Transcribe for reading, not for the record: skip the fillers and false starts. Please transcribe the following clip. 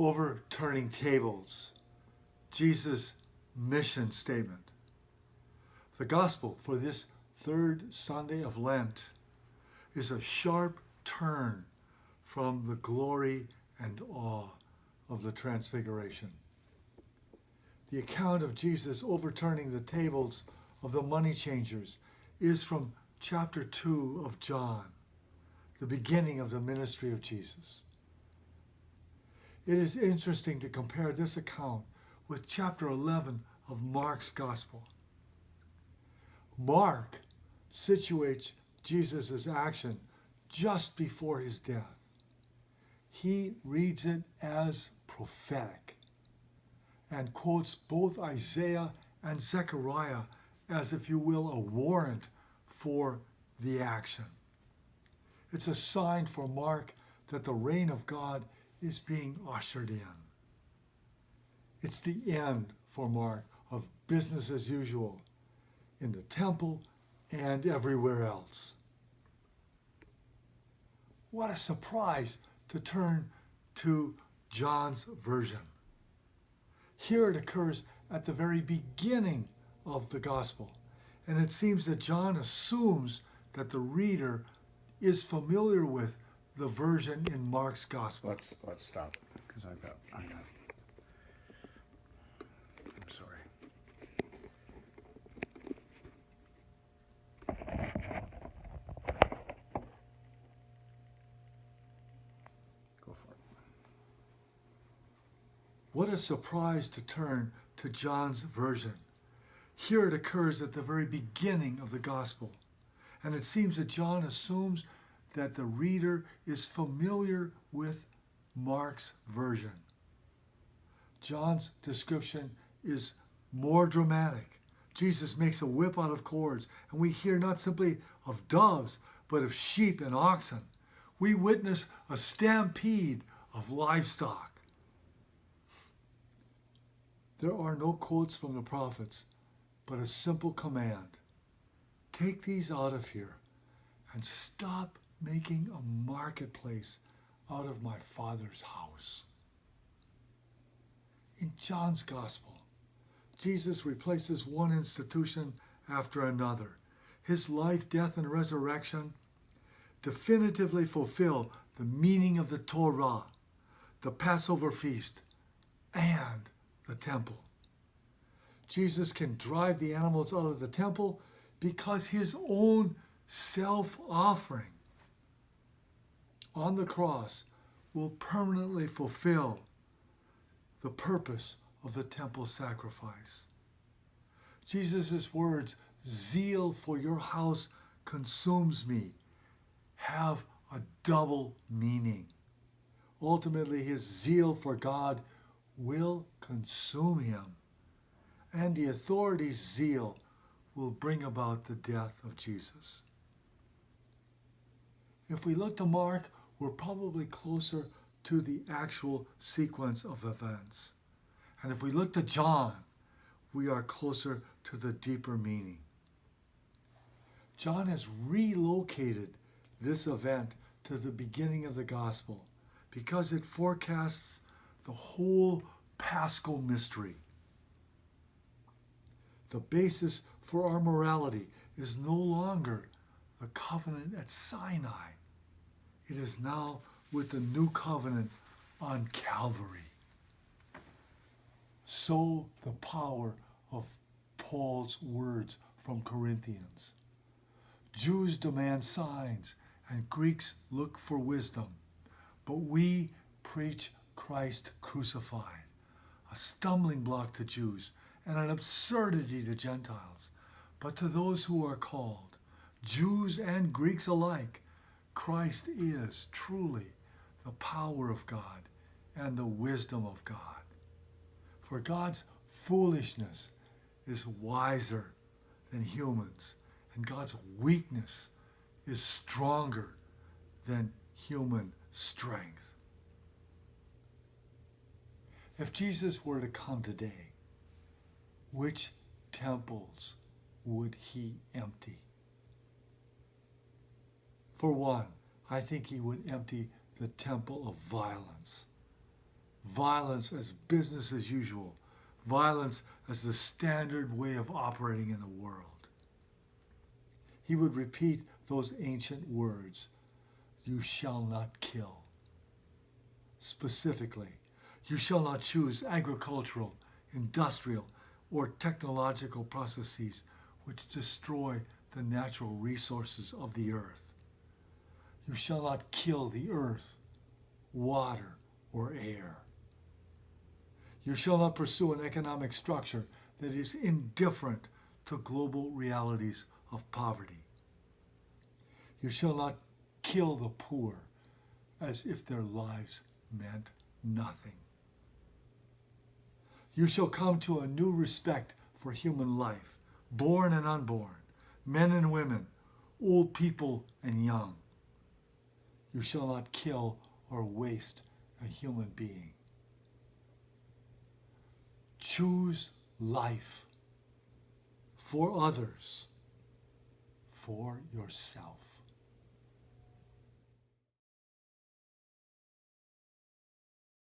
overturning tables, Jesus' mission statement. The gospel for this third Sunday of Lent is a sharp turn from the glory and awe of the Transfiguration. The account of Jesus overturning the tables of the money changers is from chapter 2 of John, the beginning of the ministry of Jesus. It is interesting to compare this account with chapter 11 of Mark's gospel. Mark situates Jesus' action just before his death. He reads it as prophetic and quotes both Isaiah and Zechariah as, if you will, a warrant for the action. It's a sign for Mark that the reign of God is being ushered in. It's the end for Mark of business as usual in the temple and everywhere else. What a surprise to turn to John's version. Here it occurs at the very beginning of the gospel, and it seems that John assumes that the reader is familiar with the version in Mark's gospel. Let's stop, because I got. I'm sorry. Go for it. What a surprise to turn to John's version. Here it occurs at the very beginning of the gospel, and it seems that John assumes that the reader is familiar with Mark's version. John's description is more dramatic. Jesus makes a whip out of cords, and we hear not simply of doves, but of sheep and oxen. We witness a stampede of livestock. There are no quotes from the prophets, but a simple command. Take these out of here and stop making a marketplace out of my Father's house. In John's gospel, Jesus replaces one institution after another. His life, death, and resurrection definitively fulfill the meaning of the Torah, the Passover feast, and the temple. Jesus can drive the animals out of the temple because his own self-offering on the cross will permanently fulfill the purpose of the temple sacrifice. Jesus' words, "Zeal for your house consumes me," have a double meaning. Ultimately, his zeal for God will consume him, and the authorities' zeal will bring about the death of Jesus. If we look to Mark, we're probably closer to the actual sequence of events. And if we look to John, we are closer to the deeper meaning. John has relocated this event to the beginning of the gospel because it forecasts the whole Paschal mystery. The basis for our morality is no longer the covenant at Sinai. It is now with the new covenant on Calvary. So the power of Paul's words from Corinthians. Jews demand signs and Greeks look for wisdom, but we preach Christ crucified, a stumbling block to Jews and an absurdity to Gentiles. But to those who are called, Jews and Greeks alike, Christ is truly the power of God and the wisdom of God. For God's foolishness is wiser than humans, and God's weakness is stronger than human strength. If Jesus were to come today, which temples would he empty? For one, I think he would empty the temple of violence. violence as business as usual, violence as the standard way of operating in the world. He would repeat those ancient words, "You shall not kill." Specifically, you shall not choose agricultural, industrial, or technological processes which destroy the natural resources of the earth. You shall not kill the earth, water, or air. You shall not pursue an economic structure that is indifferent to global realities of poverty. You shall not kill the poor as if their lives meant nothing. You shall come to a new respect for human life, born and unborn, men and women, old people and young. You shall not kill or waste a human being. Choose life for others, for yourself.